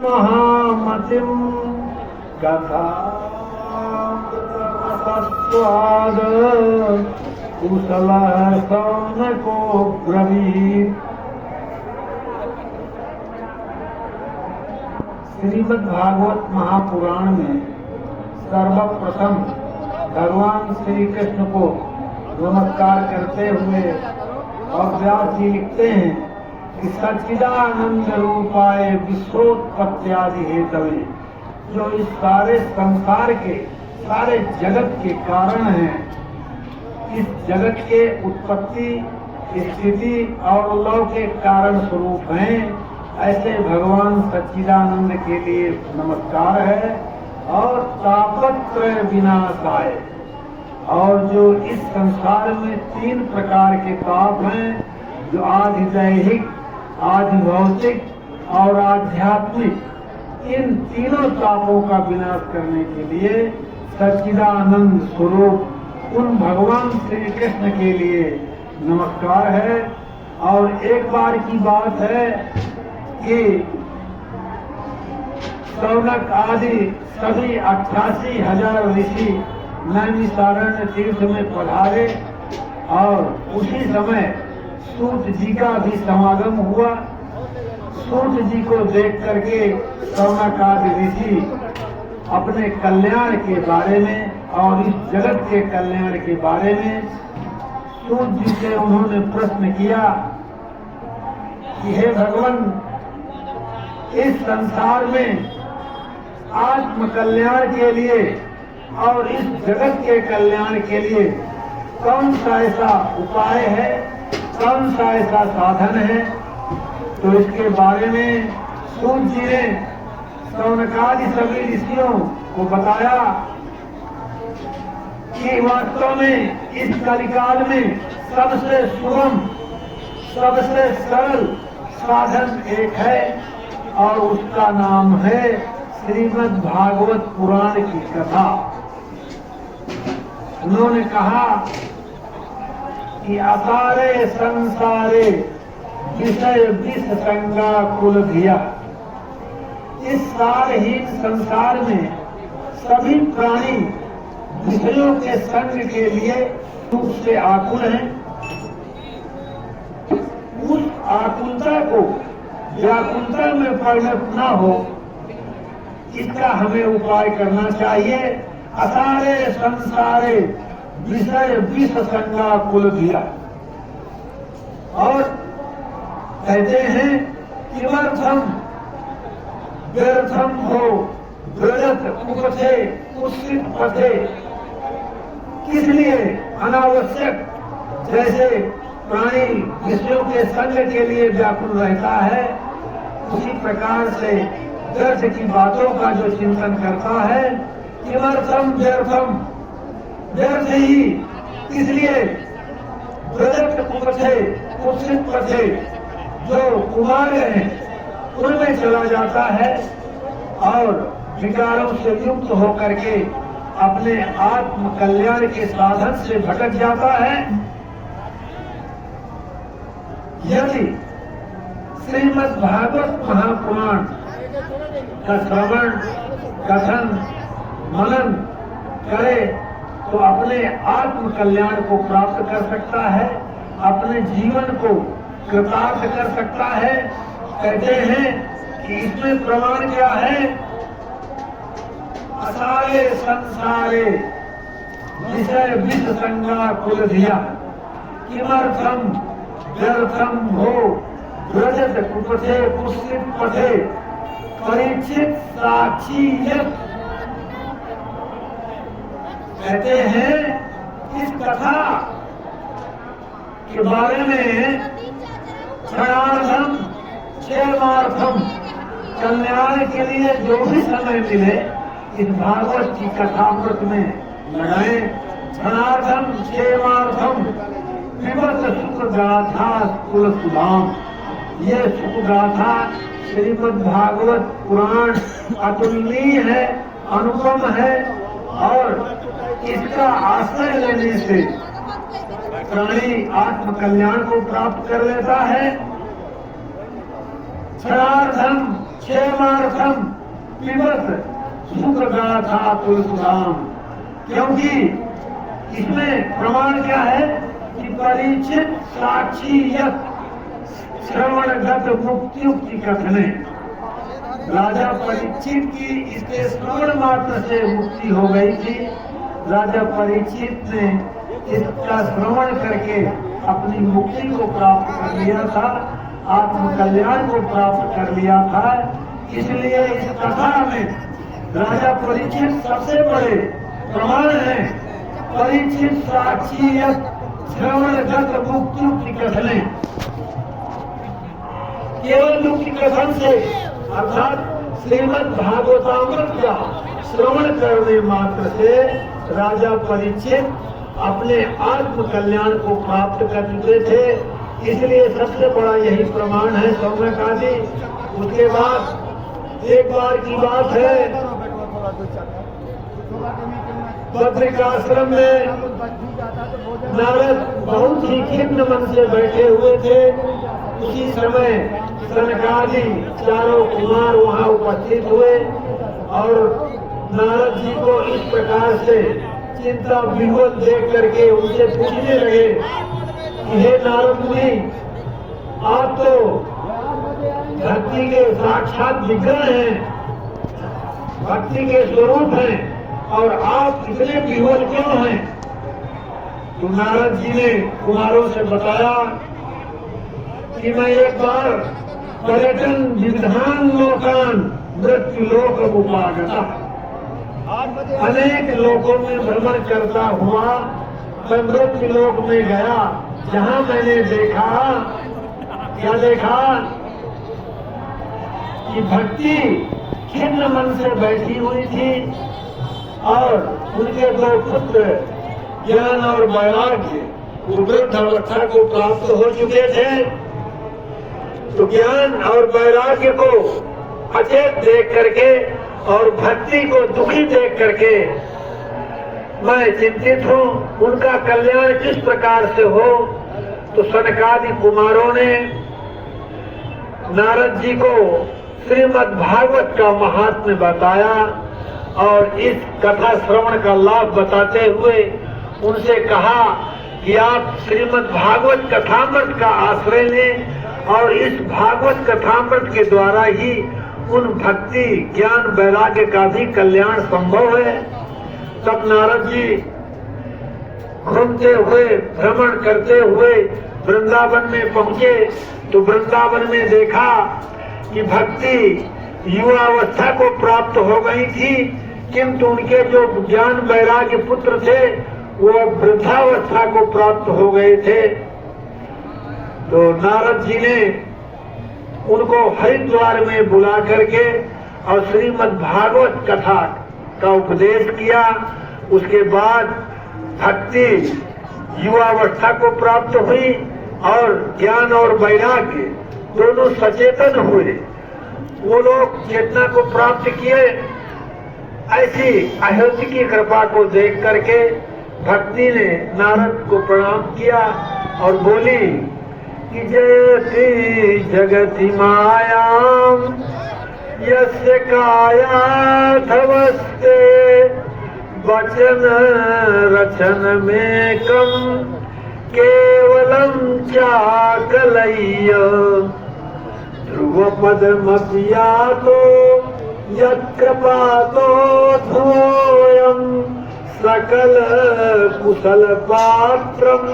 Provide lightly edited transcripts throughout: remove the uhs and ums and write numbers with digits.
महामतिम कथा स्वाद कुशल सौनको ब्रवीत। श्रीमद् भागवत महापुराण में सर्वप्रथम भगवान श्री कृष्ण को नमस्कार करते हुए और व्यास जी लिखते हैं कि सच्चिदानंद रूपाय विश्वोत्पत्त्यादि हेतवे, जो इस सारे संसार के सारे जगत के कारण हैं, इस जगत के उत्पत्ति स्थिति और लय के कारण स्वरूप हैं, ऐसे भगवान सच्चिदानंद के लिए नमस्कार है। और तापत्रय विनाशाय, और जो इस संसार में 3 प्रकार के ताप हैं, जो आदि दैहिक, आदि भौतिक और आध्यात्मिक, इन तीनों तापों का विनाश करने के लिए सच्चिदानंद स्वरूप उन भगवान श्री कृष्ण के लिए नमस्कार है। और एक बार की बात है कि शौनक आदि सभी 88,000 ऋषि नैमिषारण्य तीर्थ में पधारे और उसी समय सूत जी का भी समागम हुआ। सूत जी को देख करके शौनक आदि ऋषि अपने कल्याण के बारे में और इस जगत के कल्याण के बारे में सूत जी से उन्होंने प्रश्न किया कि हे भगवान, इस संसार में आत्म कल्याण के लिए और इस जगत के कल्याण के लिए कौन सा ऐसा उपाय है, कौन सा ऐसा साधन है? तो इसके बारे में सूत जी ने शौनकादि सभी ऋषियों को बताया कि वास्तव में इस कलिकाल में सबसे सुगम, सबसे सरल साधन एक है और उसका नाम है श्रीमद् भागवत पुराण की कथा। उन्होंने कहा कि असारे संसारे विषय विष संगा कुल धिया, इस सारहीन संसार में सभी प्राणी विषयों के संग के लिए रूप से आकुल हैं। उस आकुलता को व्याकुलता में परिणत न हो, इसका हमें उपाय करना चाहिए। असारे संसारे विषय विष संगा कुल धिया। और कहते हैं किमर्थम व्यर्थम हो व्रजत उपथे कुत्सित पथे, किस लिए अनावश्यक जैसे प्राणी विषयों के संग के लिए व्याकुल रहता है, उसी प्रकार से व्यर्थ की बातों का जो चिंतन करता है, किमर्थम व्यर्थम, व्यर्थ ही इसलिए व्रजत उपथे कुत्सित पथे, जो कुमार हैं उनमें चला जाता है और विकारों से युक्त होकर के अपने आत्म कल्याण के साधन से भटक जाता है। यदि श्रीमद् भागवत महापुराण का श्रवण कथन मनन करे तो अपने आत्म कल्याण को प्राप्त कर सकता है, अपने जीवन को कृतार्थ कर सकता है। कहते हैं कि इसमें प्रमाण क्या है? असारे संसारे विषय विष संगा कुल धिया, किमर्थम व्यर्थम हो व्रजत कुपथे कुत्सित पथे, परीक्षित साक्षी यत्। कहते हैं इस कथा के बारे में क्षणार्धम क्षेमार्थम, कल्याण के लिए जो भी समय मिले इस भागवत की कथामृत में लगाए। क्षणार्धम क्षेमार्थम विवत सुख गाथा कुल सुधाम, ये सुख गाथा श्रीमद् भागवत पुराण अतुलनीय है, अनुपम है और इसका आश्रय लेने से प्राणी आत्म कल्याण को प्राप्त कर लेता है। क्षणार्धम क्षेमार्थम पिबत सुख गाथा तुलसीराम। क्योंकि इसमें प्रमाण क्या है कि परीक्षित साक्षी यत श्रवणगत मुक्ति कथने। राजा परीक्षित की इसके श्रवण मात्र से मुक्ति हो गई थी। राजा परीक्षित ने इसका श्रवण करके अपनी मुक्ति को प्राप्त कर लिया था, आत्म कल्याण को प्राप्त कर लिया था। इसलिए इस कथा में राजा परीक्षित सबसे बड़े प्रमाण है। परीक्षित साक्षी श्रवणगत मुक्ति कथने। केवल मुक्ति कथन से अर्थात श्रीमद् भागवतामृत का श्रवण करने मात्र से राजा परीक्षित अपने आत्म कल्याण को प्राप्त कर चुके थे। इसलिए सबसे बड़ा यही प्रमाण है सौम्य आदि। उसके बाद एक बार की बात है, बद्रिकाश्रम में नारद बहुत ही खिन्न मन से बैठे हुए थे। उसी समय सनकादि चारों कुमार वहाँ उपस्थित हुए और नारद जी को इस प्रकार से चिंता विह्वल देख करके उनसे पूछने लगे कि हे नारद मुनि, आप तो भक्ति के साक्षात विग्रह हैं, भक्ति के स्वरूप हैं, और आप इतने विह्वल क्यों हैं? तो नारद जी ने कुमारों से बताया कि मैं एक बार पर्यटन विधान लोकान मृत्यु लोक उपागता, अनेक लोकों में भ्रमण करता हुआ मैं मृत्यु लोक में गया, जहाँ मैंने देखा, क्या देखा कि भक्ति खिन्न मन से बैठी हुई थी और उनके दो पुत्र ज्ञान और वैराग्य वृद्धावस्था को प्राप्त हो चुके थे। तो ज्ञान और वैराग्य को अचेत देख करके और भक्ति को दुखी देख करके मैं चिंतित हूँ, उनका कल्याण किस प्रकार से हो। तो सनकादि कुमारों ने नारद जी को श्रीमद् भागवत का महात्म्य बताया और इस कथा श्रवण का लाभ बताते हुए उनसे कहा कि आप श्रीमद् भागवत कथामृत का आश्रय लें और इस भागवत कथामृत के द्वारा ही उन भक्ति ज्ञान वैराग्य का भी कल्याण संभव है। तब नारद जी घूमते हुए भ्रमण करते हुए वृंदावन में पहुंचे तो वृंदावन में देखा कि भक्ति युवावस्था को प्राप्त हो गई थी, किंतु उनके जो ज्ञान वैराग्य पुत्र थे वो वृद्धावस्था को प्राप्त हो गए थे। तो नारद जी ने उनको हरिद्वार में बुला करके और श्रीमद् भागवत कथा का उपदेश किया। उसके बाद भक्ति युवावस्था को प्राप्त हुई और ज्ञान और वैराग्य दोनों सचेतन हुए। वो लोग चेतना को प्राप्त किए। ऐसी अयोध्या की कृपा को देख करके भक्ति ने नारद को प्रणाम किया और बोली कि जयति जगति मायाम यस्य कायाधवस्ते वचन रचन में कम केवलम चाकलय्य ध्रुव पदमपिया तो यत्कृपातो धोयम सकल कुशल पात्रम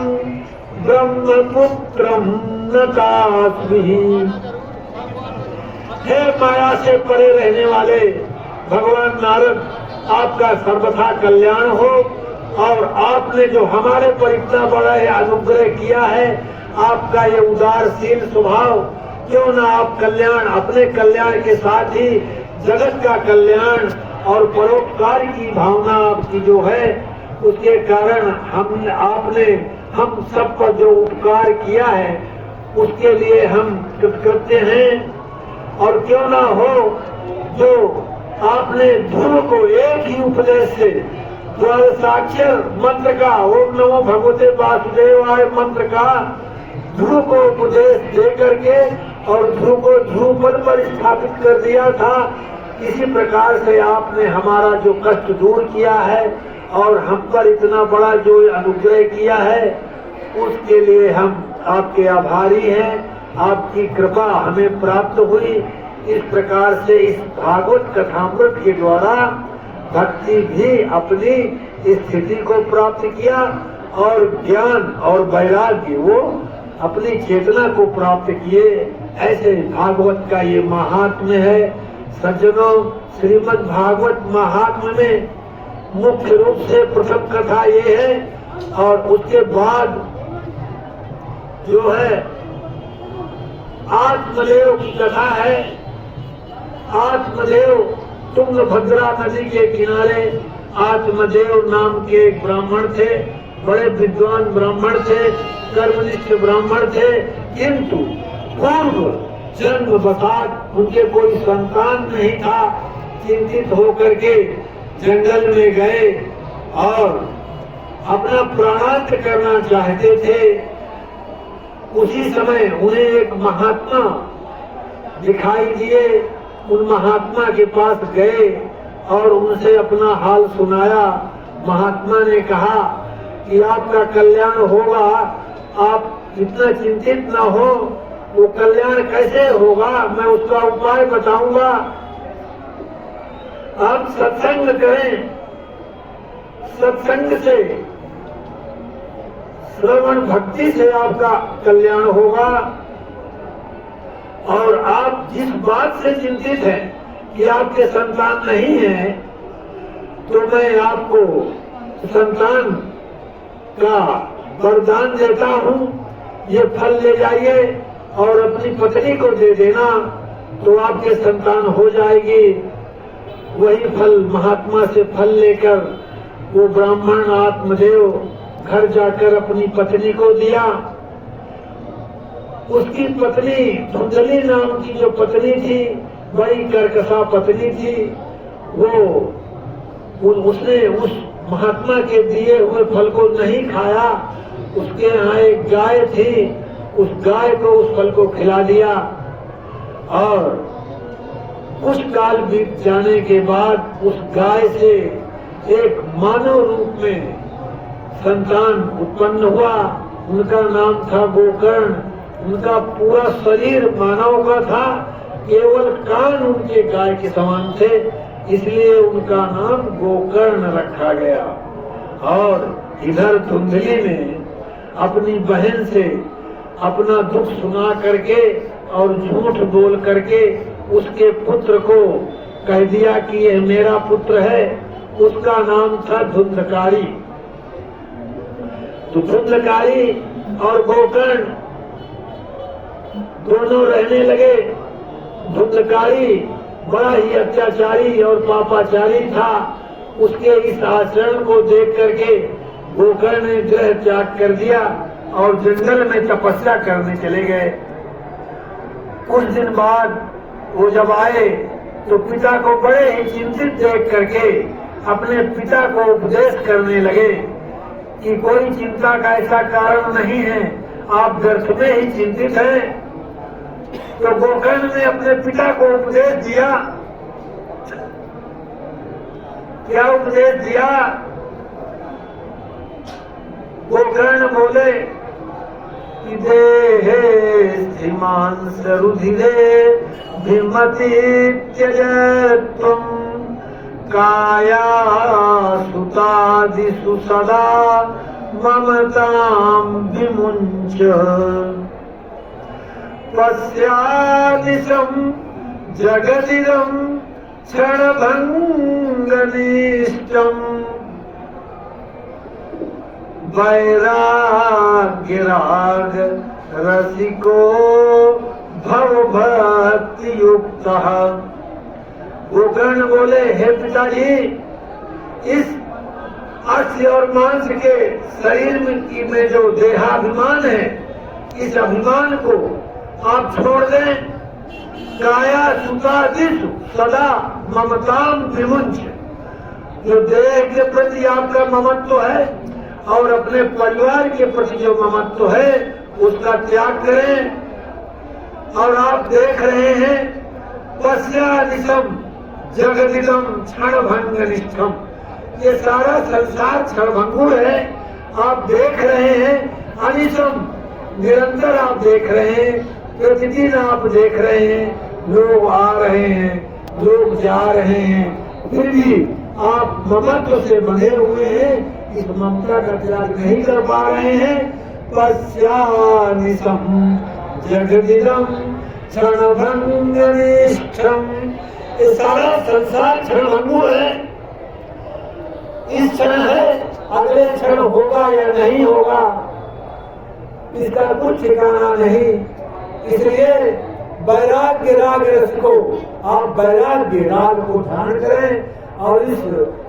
ब्रह्मपुत्रम नतास्मि। हे माया से परे रहने वाले भगवान नारद, आपका सर्वथा कल्याण हो और आपने जो हमारे पर इतना बड़ा है अनुग्रह किया है, आपका ये उदारशील स्वभाव, क्यों ना आप कल्याण अपने कल्याण के साथ ही जगत का कल्याण और परोपकार की भावना आपकी जो है, उसके कारण आपने हम सब पर जो उपकार किया है उसके लिए हम कृतज्ञ हैं। और क्यों ना हो जो आपने ध्रुव को एक ही उपदेश से द्वादशाक्षर मंत्र का ओम नमो भगवते वासुदेवाय मंत्र का ध्रुव को उपदेश दे करके और ध्रुव को ध्रुव पद पर स्थापित कर दिया था। इसी प्रकार से आपने हमारा जो कष्ट दूर किया है और हम पर इतना बड़ा जो अनुग्रह किया है, उसके लिए हम आपके आभारी हैं। आपकी कृपा हमें प्राप्त हुई। इस प्रकार से इस भागवत कथामृत के द्वारा भक्ति भी अपनी स्थिति को प्राप्त किया और ज्ञान और वैराग्य वो अपनी चेतना को प्राप्त किए। ऐसे भागवत का ये महात्म्य है। सज्जनों, श्रीमद् भागवत महात्म्य में मुख्य रूप से प्रथम कथा ये है और उसके बाद जो है आत्मदेव की कथा है। आत्मदेव तुंगभद्रा नदी के किनारे आत्मदेव नाम के एक ब्राह्मण थे। बड़े विद्वान ब्राह्मण थे, कर्मनिष्ठ ब्राह्मण थे, किंतु पूर्व जन्म बसात उनके कोई संतान नहीं था। चिंतित होकर के जंगल में गए और अपना प्राणांत करना चाहते थे। उसी समय उन्हें एक महात्मा दिखाई दिए। उन महात्मा के पास गए और उनसे अपना हाल सुनाया। महात्मा ने कहा कि आपका कल्याण होगा, आप इतना चिंतित न हो। वो कल्याण कैसे होगा, मैं उसका उपाय बताऊंगा। आप सत्संग करें, सत्संग से श्रवण भक्ति से आपका कल्याण होगा। और आप जिस बात से चिंतित हैं कि आपके संतान नहीं है, तो मैं आपको संतान का वरदान देता हूँ। ये फल ले जाइए और अपनी पत्नी को दे देना, तो आपके संतान हो जाएगी। वही फल, महात्मा से फल लेकर वो ब्राह्मण आत्मदेव घर जाकर अपनी पत्नी को दिया। उसकी पत्नी धुंधली नाम की जो पत्नी थी, बड़ी कर्कशा पत्नी थी, उसने उस महात्मा के दिए हुए फल को नहीं खाया। उसके यहाँ एक गाय थी, उस गाय को उस फल को खिला दिया। और कुछ काल बीत जाने के बाद उस गाय से एक मानव रूप में संतान उत्पन्न हुआ। उनका नाम था गोकर्ण। उनका पूरा शरीर मानव का था, केवल कान उनके गाय के समान थे, इसलिए उनका नाम गोकर्ण रखा गया। और इधर धुंधली ने अपनी बहन से अपना दुख सुना करके और झूठ बोल करके उसके पुत्र को कह दिया कि यह मेरा पुत्र है। उसका नाम था धुंधकारी। तो धुंधकारी और गोकर्ण दोनों रहने लगे। धुंधकारी बड़ा ही अत्याचारी और पापाचारी था। उसके इस आचरण को देख करके गोकर्ण ने गृह त्याग कर दिया और जंगल में तपस्या करने चले गए। कुछ दिन बाद वो जब आए तो पिता को बड़े ही चिंतित देख करके अपने पिता को उपदेश करने लगे कि कोई चिंता का ऐसा कारण नहीं है, आप व्यर्थ में ही चिंतित हैं। तो गोकर्ण ने अपने पिता को उपदेश दिया। क्या उपदेश दिया? गोकर्ण बोले कि देहे श्रीमान सरुधिरे भिमति त्यजत्वं काया सुतादिषु सदा ममतां विमुञ्च पश्यादिशं जगदिदं क्षणभङ्गनिष्ठम् वैराग्यराग रसिको भवभक्ति युक्तः। गोकर्ण बोले, हे पिताजी, इस अस्थि और मांस के शरीर में जो देहाभिमान है, इस अभिमान को आप छोड़ दें। काया सुतादिषु सदा ममताम विमुञ्च। जो देह के प्रति आपका ममत्व है और अपने परिवार के प्रति जो ममत्व है, उसका त्याग करें। और आप देख रहे हैं पश्यादिशम जगदिदम क्षणभंग निष्ठम, ये सारा संसार क्षणभंगुर है। आप देख रहे हैं अनिशम, निरंतर आप देख रहे हैं, प्रतिदिन आप देख रहे हैं, लोग आ रहे हैं, लोग जा रहे हैं, फिर भी आप ममत्व से बंधे हुए हैं, इस ममता का त्याग नहीं कर पा रहे हैं। पश्यानिशम जगदिदम क्षणभंग निष्ठम, ये सारा संसार क्षणभंगुर है। इस क्षण है, अगले क्षण होगा या नहीं होगा इसका कुछ ठिकाना नहीं। इसलिए वैराग्य राग रस को, आप वैराग्य राग को धारण करें और इस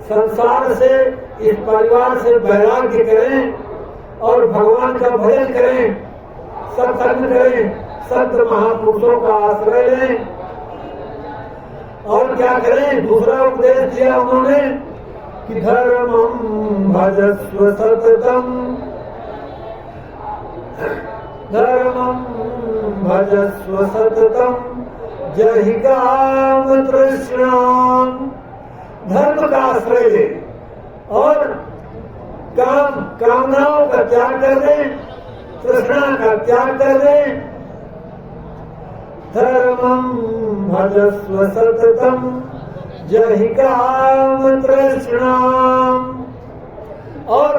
संसार से, इस परिवार से वैराग्य करें और भगवान का भजन करें, सत्संग करें, संत महापुरुषों का आश्रय लें। और क्या करें? दूसरा उपदेश दिया उन्होंने कि धर्मं भजस्व सततम, धर्मं भजस्व सततम जहि काम तृष्णाम, धर्म का आश्रय ले और कामनाओं का त्याग कर दे, तृष्णा का त्याग कर दे। धर्मं भजस्व सततम जहि काम तृष्णाम, और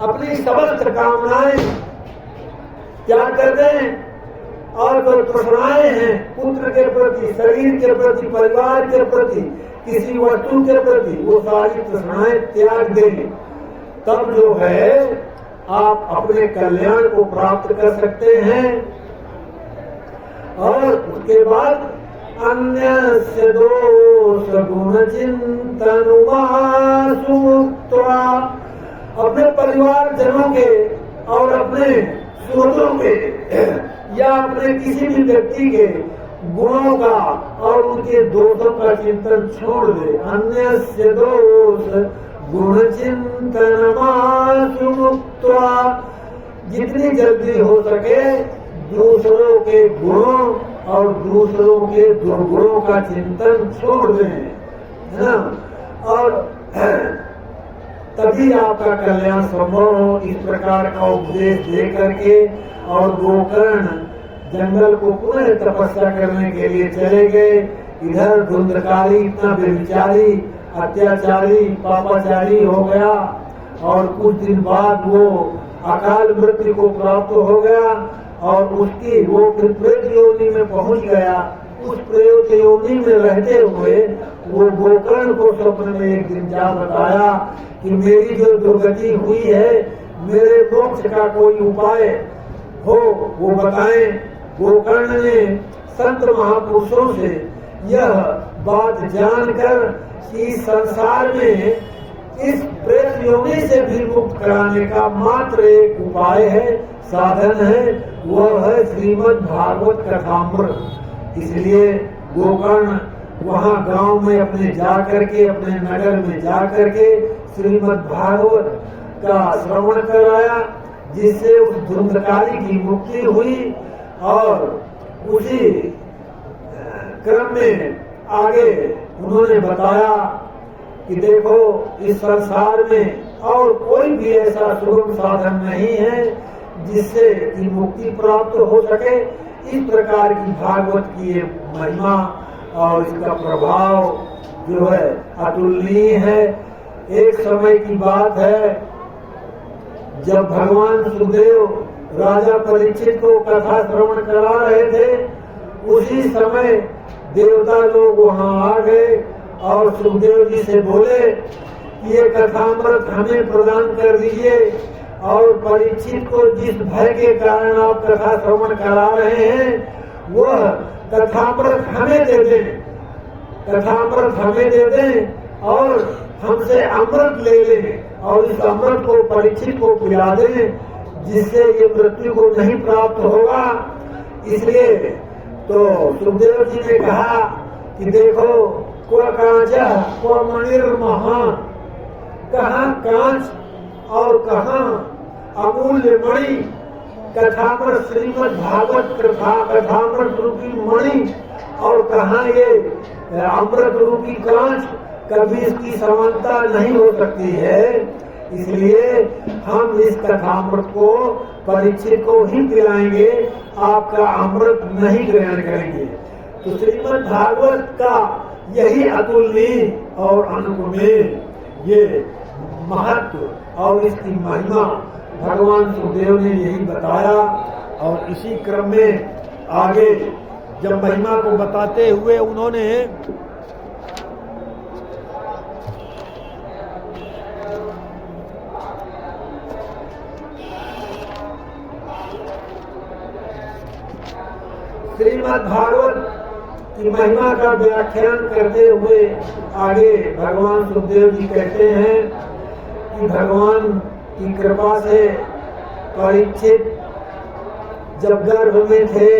अपनी समस्त कामनाएं त्याग कर दें। और जो तृष्णाएं हैं पुत्र के प्रति, शरीर के प्रति, परिवार के प्रति, किसी वस्तु के प्रति, वो सारी तृष्णाएं त्याग दें। तब जो है आप अपने कल्याण को प्राप्त कर सकते हैं। और उसके बाद अन्यस्य दोष गुण चिंतनुमा सुमुक्त्वा, अपने परिवार जनों के और अपने सुहृदों के या अपने किसी भी व्यक्ति के गुणों का और उनके दोषों का चिंतन छोड़ दे। अन्यस्य दोष गुण चिंतनमा सुमुक्त्वा, जितनी जल्दी हो सके दूसरों के गुणों और दूसरों के दुर्गुणों का चिंतन छोड़ दें, है ना। और तभी आपका कल्याण संभव हो। इस प्रकार का उपदेश दे करके और गोकर्ण जंगल को पुनः तपस्या करने के लिए चले गए। इधर धुंधकारी इतना व्यभिचारी, अत्याचारी, पापाचारी हो गया और कुछ दिन बाद वो अकाल मृत्यु को प्राप्त हो गया और उसकी वो फिर प्रेत योनि में पहुंच गया। उस प्रेत योनि में रहते हुए वो गोकर्ण को स्वप्न में एक दिन जा बताया कि मेरी जो दुर्गति हुई है, मेरे मोक्ष का कोई उपाय हो वो बताएं। गोकर्ण ने संत महापुरुषों से यह बात जानकर कि संसार में इस प्रेत योनि से भी मुक्त कराने का मात्र एक उपाय है, साधन है, वह है श्रीमद् भागवत कथामृत। इसलिए गोकर्ण वहाँ गांव में अपने जा करके, अपने नगर में जा करके श्रीमद् भागवत का श्रवण कराया, जिससे उस धुंधकारी की मुक्ति हुई। और उसी क्रम में आगे उन्होंने बताया कि देखो इस संसार में और कोई भी ऐसा सुगम साधन नहीं है जिससे कि मुक्ति प्राप्त हो सके। इस प्रकार की भागवत की ये महिमा और इसका प्रभाव जो है अतुलनीय है। एक समय की बात है जब भगवान सुखदेव राजा परीक्षित को कथा श्रवण करा रहे थे, उसी समय देवता लोग वहाँ आ गए और सुखदेव जी से बोले कि ये कथामृत हमें प्रदान कर दीजिए और परीक्षित को जिस भय के कारण आप कथा श्रवण करा रहे हैं वह कथामृत हमें दे दें, कथामृत हमें दे दें और हमसे अमृत ले लें और इस अमृत को परीक्षित को पिला दें, जिससे ये मृत्यु को नहीं प्राप्त होगा। इसलिए तो सुखदेव जी ने कहा कि देखो क्व कांचा क्व मणिर्महा, कहाँ कांच और कहाँ अमूल्य मणि कथामृत श्रीमद् भागवत कथामृत रूपी मणि और कहाँ ये अमृत रूपी कांच, कभी इसकी समानता नहीं हो सकती है। इसलिए हम इस कथामृत को परीक्षित को ही पिलाएंगे, आपका अमृत नहीं ग्रहण करेंगे। तो श्रीमद् भागवत का यही अतुलनीय और अनुपमेय ये महत्व और इसकी महिमा भगवान सुखदेव ने यही बताया। और इसी क्रम में आगे जब महिमा को बताते हुए उन्होंने श्रीमद् भागवत की महिमा का व्याख्यान करते हुए आगे भगवान सुखदेव जी कहते हैं कि भगवान की कृपा से परीक्षित जब गर्भ में थे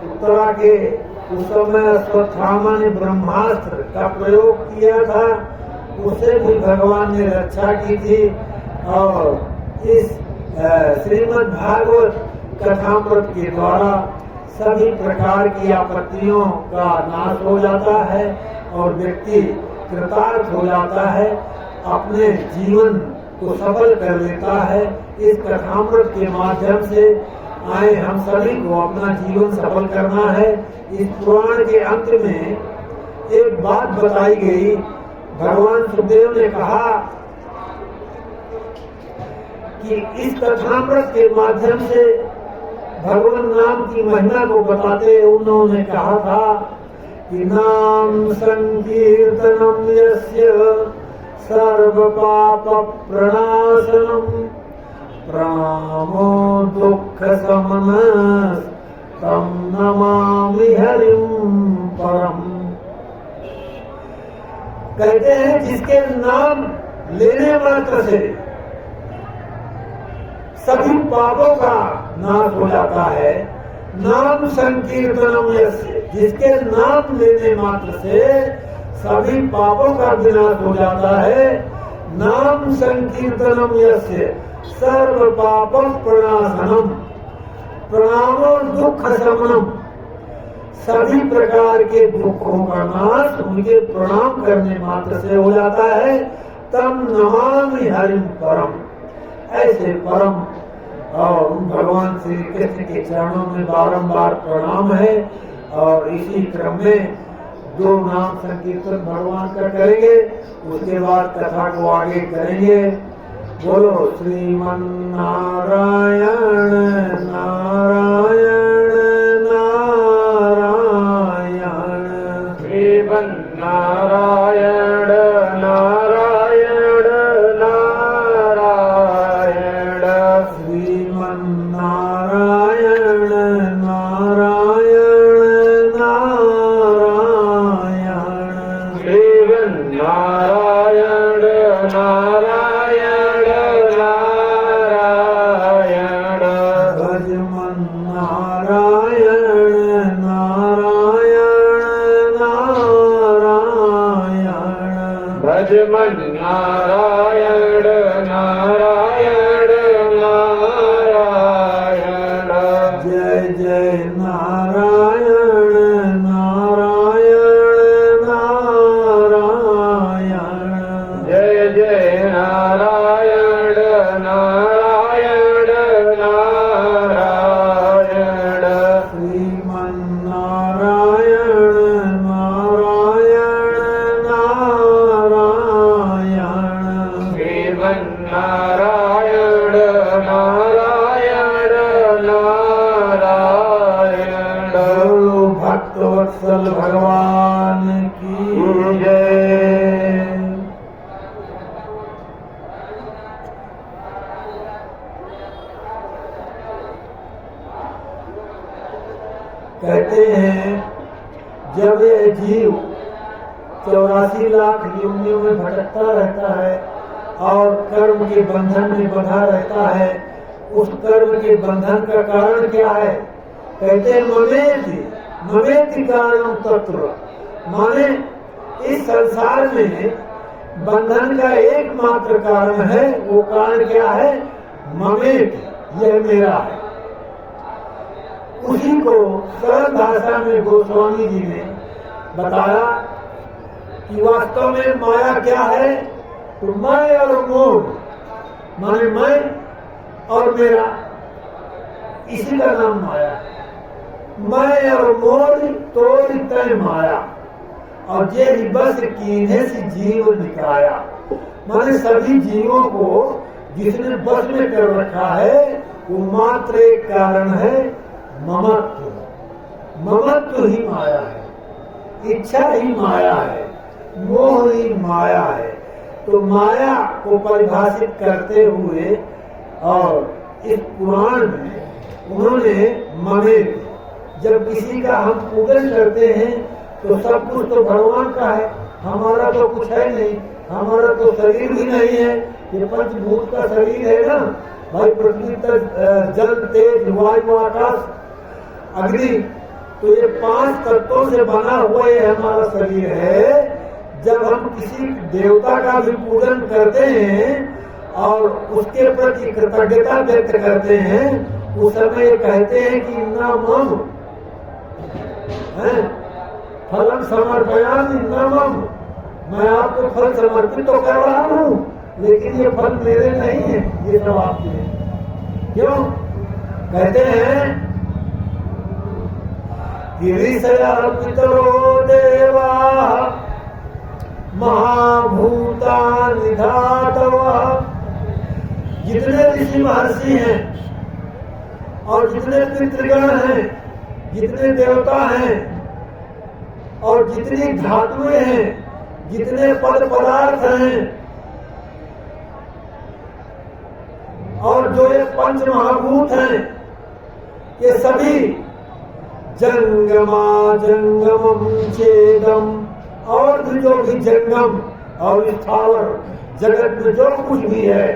उत्तरा के, उस समय अश्वत्थामा ने ब्रह्मास्त्र का प्रयोग किया था, उससे भी भगवान ने रक्षा की थी। और इस श्रीमद् भागवत कथामृत के द्वारा सभी प्रकार की आपत्तियों का नाश हो जाता है और व्यक्ति कृतार्थ हो जाता है, अपने जीवन को सफल कर लेता है। इस कथामृत के माध्यम से आए हम सभी को अपना जीवन सफल करना है। इस पुराण के अंत में एक बात बताई गई, भगवान सुखदेव ने कहा कि इस कथामृत के माध्यम से भगवान नाम की महिमा को बताते उन्होंने कहा था कि नाम संकीर्तनम यस्य सर्व पाप प्रणाशनम प्रणामो दुख शमनः तम नमामि हरिं परम। कहते हैं जिसके नाम लेने मात्र से सभी पापों का नाश हो जाता है। नाम संकीर्तनम यस्य, जिसके नाम लेने मात्र से सभी पापों का विनाश हो जाता है। नाम संकीर्तनम यस्य सर्व पापम प्रणाशनम प्रणामो दुख शमनम, सभी प्रकार के दुखों का नाश उनके प्रणाम करने मात्र से हो जाता है। तम नमामि हरिं परम, ऐसे परम और भगवान श्री कृष्ण के चरणों में बारंबार प्रणाम है। और इसी क्रम में दो नाम संकीर्तन भगवान का करेंगे, उसके बाद कथा को आगे करेंगे। बोलो श्रीमन नारायण नारायण नारायण, श्रीमन नारायण नारायण नारायण, श्रीमन नारायण नारायण नारायण, श्रीमन नारायण नारायण नारायण, भजमन नारायण नारायण नारायण, भजमन नारायण नारायण नारायण, जय जय नारायण नारायण नारायण, जय जय नारायण नारायण नारायण, श्रीमन नारायण नारायण नारायण, श्रीमन नारायण नारायण नारायण। बोलो भक्तवत्सल भगवान की जय। कहते हैं जब ये जीव 84 लाख योनियों में भटकता रहता है और कर्म के बंधन में बंधा रहता है, उस कर्म के बंधन का कारण क्या है? कहते हैं ममेति ममेति कारण तत्व, माने इस संसार में बंधन का एकमात्र कारण है। वो कारण क्या है? ममेति, यह मेरा है। उसी को सरल भाषा में गोस्वामी जी ने बताया कि वास्तव में माया क्या है। तो मैं और मोह, माने मैं और मेरा, इसी का नाम माया। मैं और मोर तोड़ तय माया, और जे बस कीन्हे से जीव निकाया। माने सभी जीवों को जिसने बस में कर रखा है वो मात्र एक कारण है, ममत्व। ममत्व ही माया है, इच्छा ही माया है, मोह ही माया है। तो माया को परिभाषित करते हुए और इस पुराण में उन्होंने ममेत, जब किसी का हम पूजन करते हैं तो सब कुछ तो भगवान का है, हमारा तो कुछ है नहीं, हमारा तो शरीर भी नहीं है। ये पंचभूत का शरीर है ना भाई, पृथ्वी तक जल तेज वायु आकाश अग्नि, तो ये 5 तत्वों से बना हुआ ये हमारा शरीर है। जब हम किसी देवता का भी पूजन करते हैं और उसके प्रति कृतज्ञता व्यक्त करते हैं, उस समय ये कहते हैं कि न मम फलम समर्पयामि न मम, मैं आपको फल समर्पित तो कर रहा हूँ, लेकिन ये फल मेरे नहीं है, ये सब आपके हैं। क्यों कहते हैं गिरिशयार्पितरो देवा महाभूता निधातवा। जितने ऋषि महर्षि हैं और जितने पितृगण हैं, जितने देवता हैं और जितनी धातुएं हैं, जितने पद पदार्थ हैं और जो ये 5 महाभूत हैं, ये सभी जंगमा जंगमम चेदम, और भी जो भी जंगम और स्थावर जगत में जो कुछ भी है,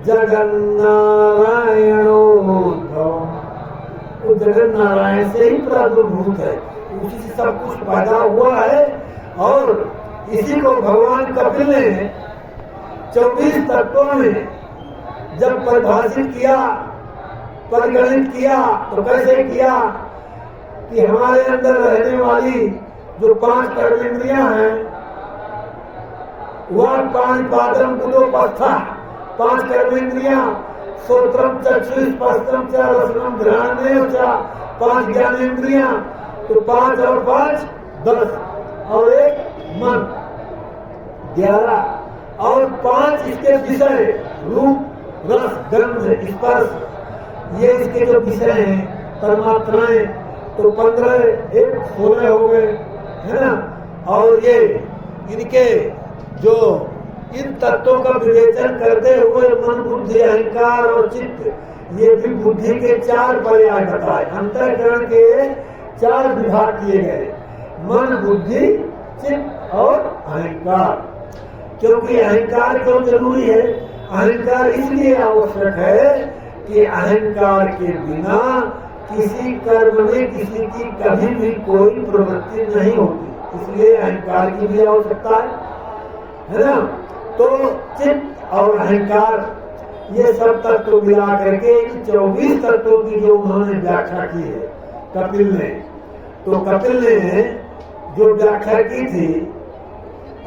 जगन्नारायणो वो जगन नारायण से ही प्रादुर्भूत है, उसी से सब कुछ पैदा हुआ है। और इसी को भगवान कपिल ने 24 तत्वों में जब परिभाषित किया, परिगणित किया, तो कैसे किया कि हमारे अंदर रहने वाली जो 5 कर्मेंद्रियां हैं, वह 5 पादम गुदोपस्था 5 कर्मेंद्रियां, श्रोत्रम चक्षु स्पर्शम च रसनम घ्राणमेव च 5 ज्ञानेंद्रियां, तो 5 और 5 10, और एक मन 11, और 5 इसके विषय रूप रस गंध स्पर्श, ये इसके जो विषय हैं परमात्राएं, तो 15 एक 16 हो गए, है ना। और ये इनके जो इन तत्वों का विवेचन करते हुए मन बुद्धि अहंकार और चित्त, ये भी बुद्धि के 4 पर्याय बताए। अंतःकरण के 4 विभाग किए गए, मन बुद्धि चित्त और अहंकार। क्योंकि अहंकार क्यों जरूरी है? अहंकार इसलिए आवश्यक है कि अहंकार के बिना किसी कर्म में किसी की कभी भी कोई प्रवृत्ति नहीं होती, इसलिए अहंकार की भी आवश्यकता है ना। तो चित्त और अहंकार ये सब तत्व मिला करके 24 तत्वों की जो उन्होंने व्याख्या की है कपिल ने, तो कपिल ने जो व्याख्या की थी,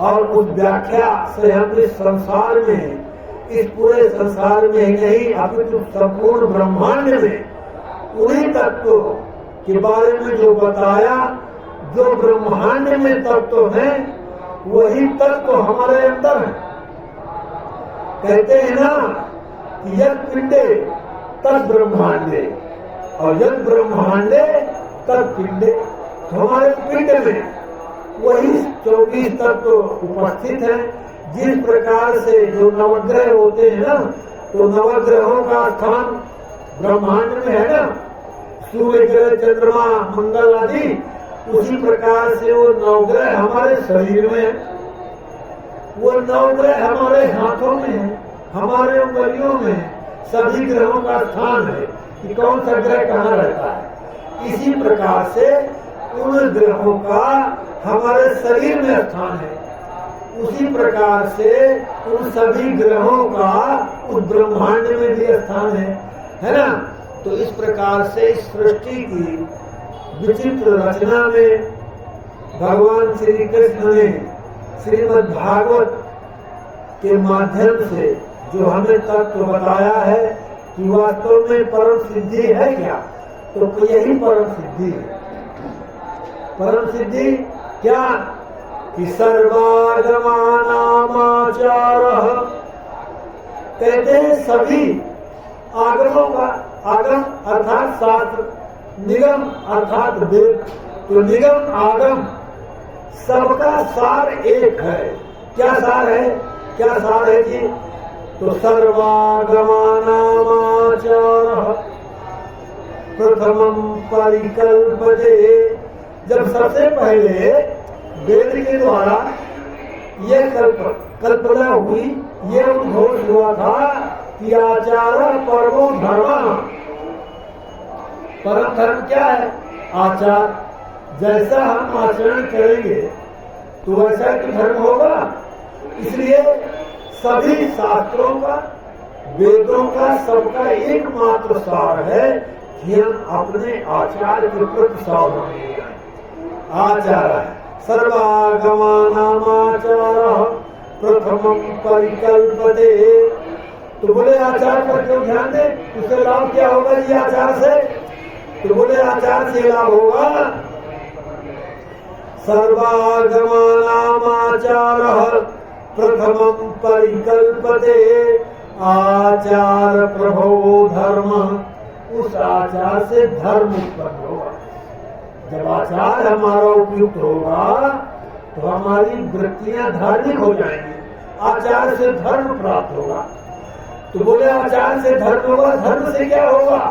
और उस व्याख्या से हम इस संसार में, इस पूरे संसार में ही नहीं अपितु संपूर्ण ब्रह्मांड में उन्हीं तत्वों के बारे में जो बताया, जो ब्रह्मांड में तत्व है वही तत्व हमारे अंदर है। कहते हैं ना कि यद पिंडे तद ब्रह्मांडे, और यद ब्रह्मांडे तद पिंडे, तो हमारे पिंड में वही 24 तत्व उपस्थित हैं। जिस प्रकार से जो नवग्रह होते हैं ना, तो नवग्रहों का स्थान ब्रह्मांड में है ना, सूर्य ग्रह चंद्रमा मंगल आदि, उसी प्रकार से वो नवग्रह हमारे शरीर में है, वो नवग्रह हमारे हाथों में है, हमारे उंगलियों में सभी ग्रहों का स्थान है कि कौन सा ग्रह कहाँ रहता है। इसी प्रकार से उन ग्रहों का हमारे शरीर में स्थान है, उसी प्रकार से उन सभी ग्रहों का उस ब्रह्मांड में भी स्थान है ना। तो इस प्रकार से इस सृष्टि की विचित्र रचना में भगवान श्री कृष्ण ने श्रीमद् भागवत के माध्यम से जो हमें तत्व बताया है कि वास्तव में परम सिद्धि है क्या, तो यही परम सिद्धि है। परम सिद्धि क्या कि सर्वागमानामाचारः, कहते हैं सभी आगमों का, आगम अर्थात शास्त्र, निगम अर्थात वेद, तो निगम आगम सबका सार एक है। क्या सार है, क्या सार है जी? तो सर्वागमानामाचारः प्रथमं परिकल्पते, जब सबसे पहले वेद के द्वारा ये कल्पना हुई, ये उद्घोष हुआ था कि आचार परमो धर्म। परम धर्म क्या है? आचार। जैसा हम आचरण करेंगे तो वैसा ही धर्म होगा। इसलिए सभी शास्त्रों का, वेदों का, सबका एकमात्र सार है कि हम अपने आचार के प्रति सावधान हो जाएं। आचार है सर्वागमानामाचारः प्रथमं परिकल्पते। तो बोले आचार पर क्यों ध्यान दे, उससे लाभ क्या होगा ये आचार से? तो बोले आचार से लाभ होगा सर्वागमानामाचारः प्रथमं परिकल्पते आचार प्रभो धर्म। उस आचार से धर्म उत्पन्न होगा। जब आचार हमारा उपयुक्त होगा तो हमारी वृत्तियां धार्मिक हो जाएंगी, आचार से धर्म प्राप्त होगा। तो बोले आचार से धर्म होगा, धर्म से क्या होगा?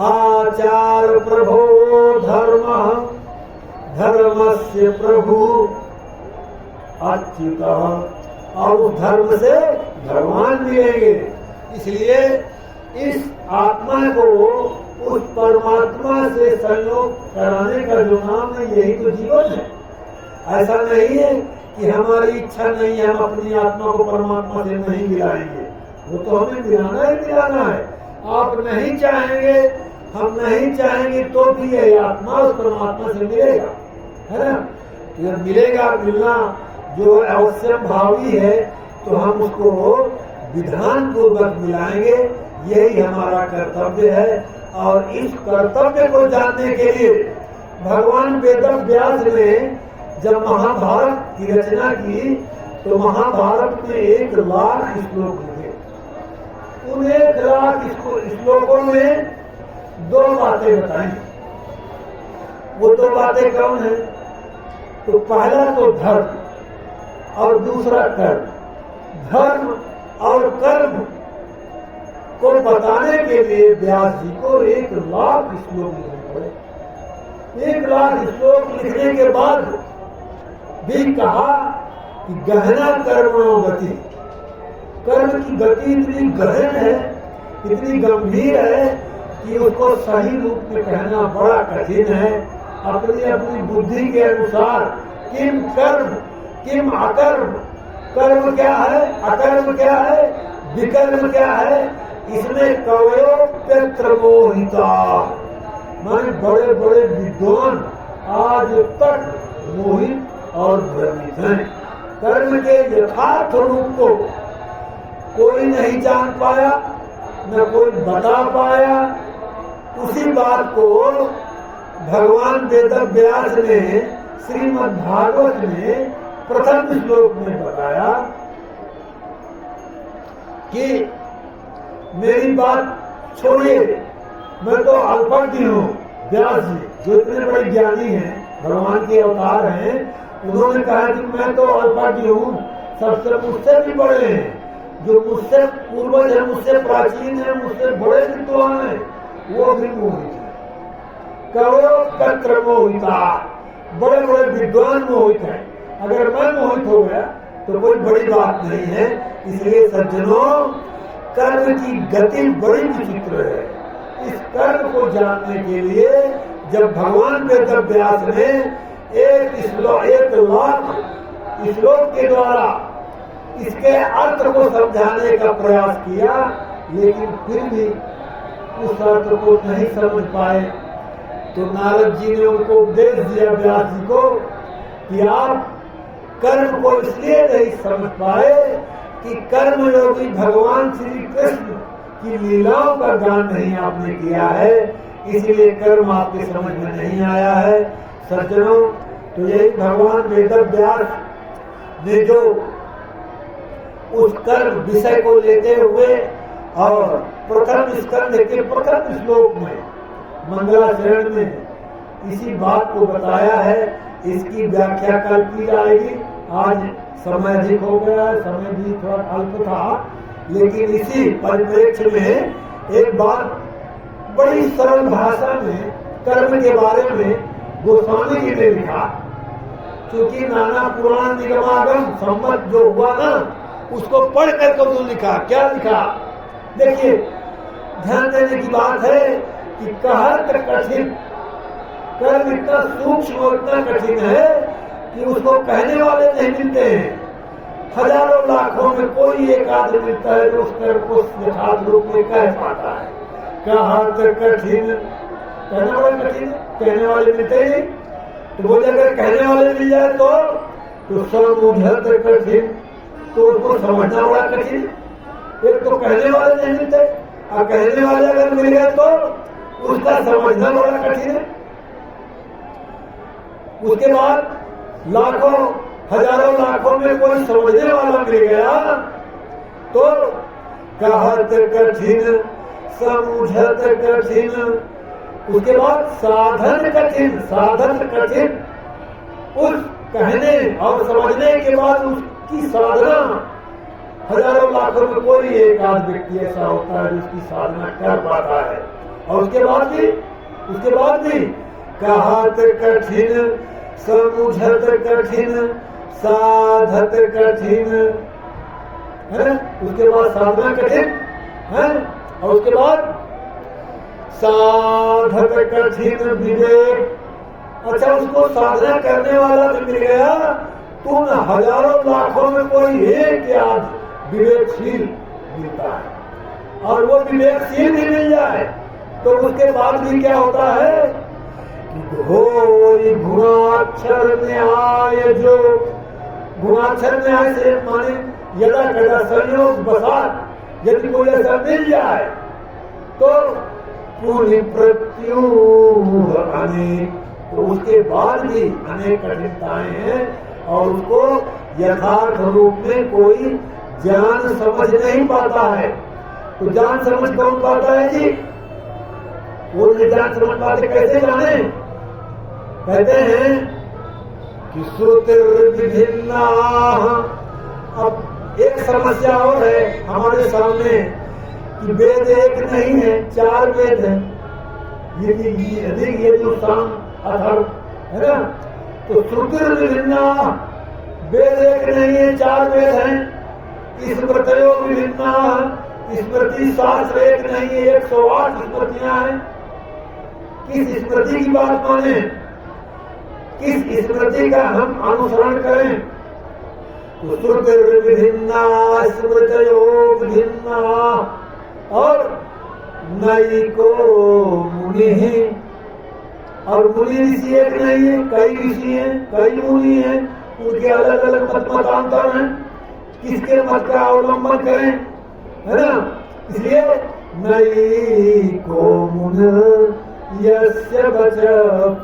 आचार प्रभो धर्म, धर्मस्य प्रभु अच्युतः, और उस धर्म से भगवान मिलेंगे। इसलिए इस आत्मा को उस परमात्मा से संयोग कराने का जो नाम है यही तो जीवन है। ऐसा नहीं है कि हमारी इच्छा नहीं है, हम अपनी आत्मा को परमात्मा से नहीं मिलाएंगे, वो तो हमें मिलाना ही मिलाना है। आप नहीं चाहेंगे, हम नहीं चाहेंगे तो भी ये आत्मा उस परमात्मा से मिलेगा, है ना? जब मिलेगा, मिलना जो अवश्य भावी है तो हम उसको विधान पूर्वक मिलाएंगे। यही हमारा कर्तव्य है। और इस कर्तव्य को जानने के लिए भगवान वेद व्यास ने जब महाभारत की रचना की तो महाभारत में 1,00,000 श्लोक लिखे। उन 1,00,000 श्लोकों में 2 बातें बताई। वो 2 बातें कौन है? तो पहला तो धर्म और दूसरा कर्म। धर्म और कर्म को बताने के लिए व्यास जी को 1,00,000 श्लोक लिखने पड़े। 1,00,000 श्लोक लिखने के बाद भी कहा कि गहना कर्मणो गति, कर्म की गति इतनी गहन है, इतनी गंभीर है कि उसको सही रूप में कहना बड़ा कठिन है। अपनी अपनी बुद्धि के अनुसार किम कर्म किम अकर्म, कर्म क्या है, अकर्म क्या है, विकर्म क्या है, इसमें कवयोप्यत्र मोहिता, माने बड़े बड़े विद्वान आज तक मोहित और भ्रमित हैं। कर्म के यथार्थ रूप को कोई नहीं जान पाया, न कोई बता पाया। उसी बात को भगवान वेद व्यास ने श्रीमद् भागवत में प्रथम श्लोक में बताया कि मेरी बात छोड़िए, मैं तो अल्पज्ञ हूँ। व्यास जी जो इतने बड़े ज्ञानी हैं, भगवान के अवतार हैं, उन्होंने कहा कि मैं तो अल्पज्ञ हूँ, सबसे मुझसे भी बड़े हैं, जो मुझसे पूर्वज है, मुझसे प्राचीन है, मुझसे बड़े विद्वान हैं, वो भी मोहित है। करो तत्र मोहिता, बड़े बड़े विद्वान मोहित हैं। अगर मैं मोहित हो गया तो कोई बड़ी बात नहीं है। इसलिए सज्जनों, कर्म की गति बड़ी विचित्र है। इस कर्म को जानने के लिए जब भगवान वेद व्यास ने 1,00,000 श्लोक के द्वारा इसके अर्थ को समझाने का प्रयास किया लेकिन फिर भी उस अर्थ को नहीं समझ पाए। तो नारद जी ने उनको उपदेश दिया व्यास जी को कि आप कर्म को इसलिए नहीं समझ पाए कि कर्म योगी भगवान श्री कृष्ण की लीलाओं का गान नहीं आपने किया है, इसलिए कर्म आपके समझ में नहीं आया है। सज्जनों, तो यही भगवान वेदव्यास ने जो उस कर्म विषय को लेते हुए और प्रथम स्कंद के प्रथम श्लोक में मंगलाचरण में इसी बात को बताया है। इसकी व्याख्या कल की जाएगी। आज समय अधिक हो गया, समय भी थोड़ा अल्प था, लेकिन इसी परिप्रेक्ष्य में एक बात बड़ी सरल भाषा में कर्म के बारे में गोस्वामी जी ने लिखा। क्योंकि नाना पुराण निगमागम सम्मत जो हुआ ना, उसको पढ़ कर तो लिखा। क्या लिखा? देखिए, ध्यान देने की बात है कि कहत कठिन, कर्म इतना सूक्ष्म और इतना कठिन है कि उसको कहने वाले नहीं मिलते हैं। हजारों लाखों में कोई एक आदमी मिलता है जो उस कर्म को यथार्थ रूप में कह पाता है। कहत कठिन, कहने वाले कठिन, कहने वाले मिलते ही। तो बोले अगर कहने वाले मिल जाए तो समझत कठिन, तो उसको समझना बड़ा कठिन। एक तो कहने वाले नहीं मिलते, और कहने वाले अगर मिल गए तो उसका समझना बड़ा कठिन है। उसके बाद लाखों हजारों लाखों में कोई समझने वाला मिल गया तो कहत कठिन, समझत कठिन। उसके बाद साधन कठिन, साधन कठिन। उस कहने और समझने के बाद उसकी साधना, हजारों लाखों में कोई एक आध व्यक्ति ऐसा होता है जिसकी साधना कर पाता है। और उसके बाद भी कहत कठिन, समझत कठिन, साधत कठिन है। उसके बाद साधना कठिन है, और उसके बाद साधत कठिन विवेक। अच्छा, उसको साधना करने वाला भी मिल गया तो न हजारों लाखों में कोई एक याद विवेकशील मिलता है। और वो विवेकशील भी मिल जाए तो उसके बाद भी क्या होता है कि घोर गुणाक्षर न्याय, जो गुणाक्षर न्याय से माने यदा कदा संयोग बसात यदि कोई ऐसा मिल जाए तो पूरी प्रत्युह अनेक, तो उसके बाद भी अनेक कठिनताएं हैं और उसको यथार्थ रूप में कोई जान समझ नहीं पाता है। तो जान समझ कौन पाता है जी? वो जान समझ पाते कैसे जाने? कहते हैं कि श्रुतिर्विभिन्ना। अब एक समस्या और है हमारे सामने कि वेद एक नहीं है, 4 वेद हैं। ये जो साम अथर्व है ना, तो श्रुतिर्विभिन्ना, वेद एक नहीं है, 4 वेद हैं। स्मृतयो विभिन्ना, स्मृति शास्त्र एक नहीं है, 108 स्मृतियां हैं। किस स्मृति की बात माने, किस स्मृति का हम अनुसरण करें? तो श्रुतिर्विभिन्ना, स्मृतयो विभिन्ना, और नैको मुनि, और मुनि ऋषि एक नहीं है, कई ऋषि हैं, कई मुनि हैं, उनके अलग अलग मतांतर हैं। किसके मत का अवलंबन करें, है ना? इसलिए नैको मुनि यस्य वच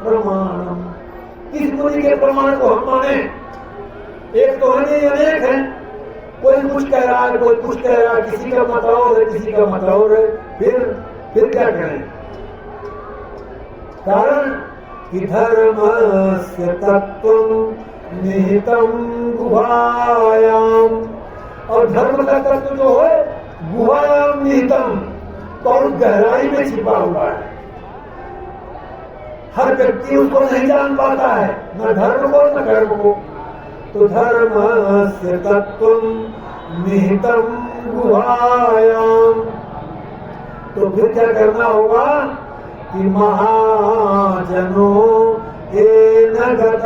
प्रमाणम, किस मुनि के प्रमाण को हम माने? एक तो है नहीं, अनेक है। कोई कुछ कह रहा है, कोई कुछ कह रहा है, किसी का मत और है, किसी का मत और है। फिर क्या करें? कारण कि धर्मस्य तत्वं निहितं गुहायाम, और धर्म का तत्व जो है गुहायाम निहितम, बहुत गहराई में छिपा हुआ है। हर व्यक्ति उसको नहीं जान पाता है, न धर्म को न कर्म को। तो धर्मस्य तत्वं निहितं गुहायाम, तो फिर क्या करना होगा कि महाजनो येन गत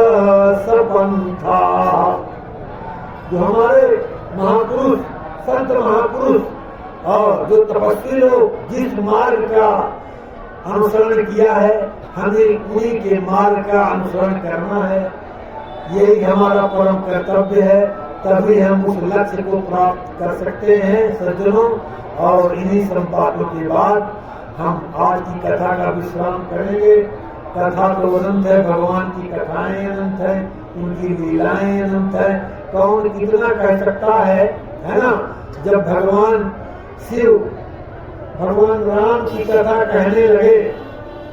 सपंथा, जो हमारे महापुरुष, संत महापुरुष और जो तपस्वी लोग जिस मार्ग का अनुसरण किया है, हमें उन्हीं के मार्ग का अनुसरण करना है। यही हमारा परम कर्तव्य है, तभी हम उस लक्ष्य को प्राप्त कर सकते हैं सज्जनों। और इन्हीं सब बातों के बाद हम आज की कथा का विश्राम करेंगे। कथा तो अनंत है, भगवान की कथाएं अनंत है, उनकी लीलाएं अनंत है। कौन कितना कह सकता है ना। जब भगवान शिव भगवान राम की कथा कहने लगे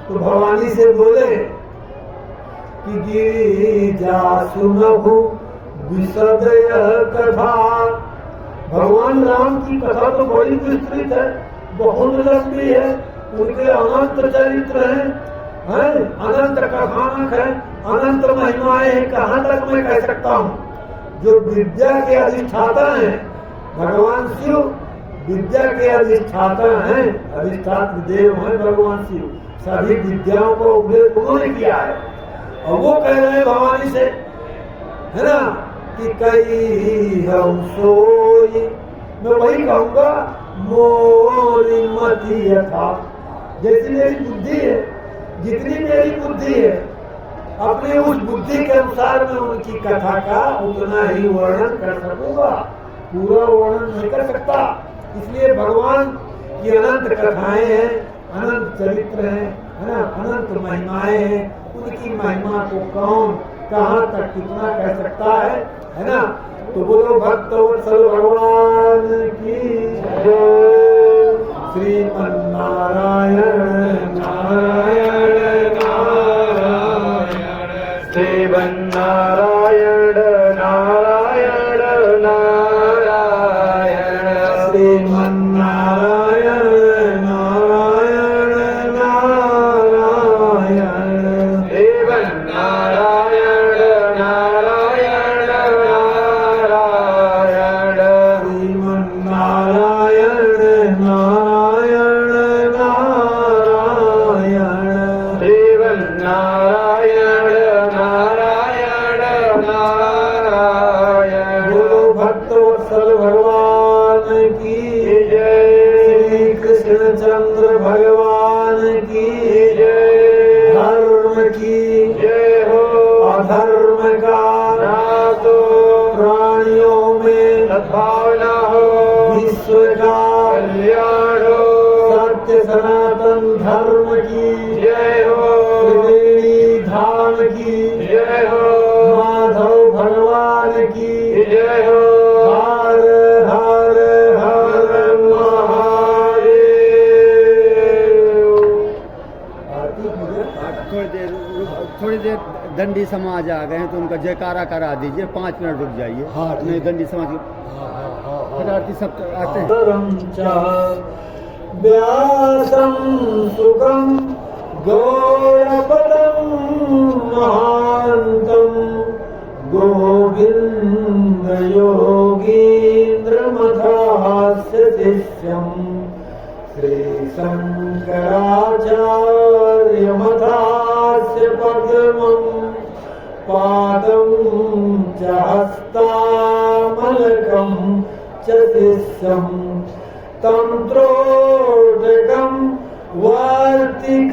तो भवानी से बोले कि गिरिजा सुनहु विशद कथा। भगवान राम की कथा तो बड़ी विस्तृत है, बहुत लंबी है, उनके अनंत चरित्र हैं, अनंत कथानक है, अनंत महिमाएं हैं। कहाँ तक मैं कह सकता हूँ। जो विद्या के अधिष्ठाता हैं, भगवान शिव विद्या के अधिष्ठाता हैं, अधिष्ठात्र देव हैं भगवान शिव। सभी विद्याओं को उपदेश उन्होंने किया है। और वो कह रहे हैं भवानी से, है ना, कि कई हम सोई, मैं वही कहूँगा, मोरी मति यथा। जैसी मेरी बुद्धि है, जितनी मेरी बुद्धि है, अपनी उस बुद्धि के अनुसार मैं उनकी कथा का उतना ही वर्णन कर सकूंगा, पूरा वर्णन नहीं कर सकता। इसलिए भगवान की अनंत कथाएं हैं, अनंत चरित्र हैं, है ना, अनंत महिमाएं हैं। उनकी महिमा को कौन कहाँ तक कितना कह सकता है ना। तो बोलो भक्तवत्सल भगवान की जय। श्रीमन्नारायण नारायण नारायण, श्रीमन्नारायण नारायण नारायण, श्रीमन्नारायण नारायण नारायण, श्रीमन्नारायण नारायण नारायण, श्रीमन्नारायण नारायण नारायण, श्रीमन्नारायण नारायण नारायण। बोलो भक्तवत्सल भगवान की जय। श्री कृष्णचंद्र भगवान की जय। धर्म की जय हो। अधर्म का नाश हो, प्राणियों में सद्भावना हो, विश्व का कल्याण हो। सत्य सनातन धर्म की जय हो। त्रिवेणी धाम की जय हो। माधव भगवान की जय हो। हर हर हर महादेव। थोड़ी देर दंडी समाज आ गए हैं तो उनका जयकारा करा दीजिए, 5 मिनट रुक जाइए। हाँ, नहीं दंडी समाज फिर आरती सब आते हैं। व्यासं सुखं गौरपदं महान्तं गोविन्द योगीन्द्रमथास्य शिष्यं श्री शंकराचार्यमथास्य पद्मं पादं च हस्तामलकं च शिष्यं तंत्रोदकं वार्तिककारमं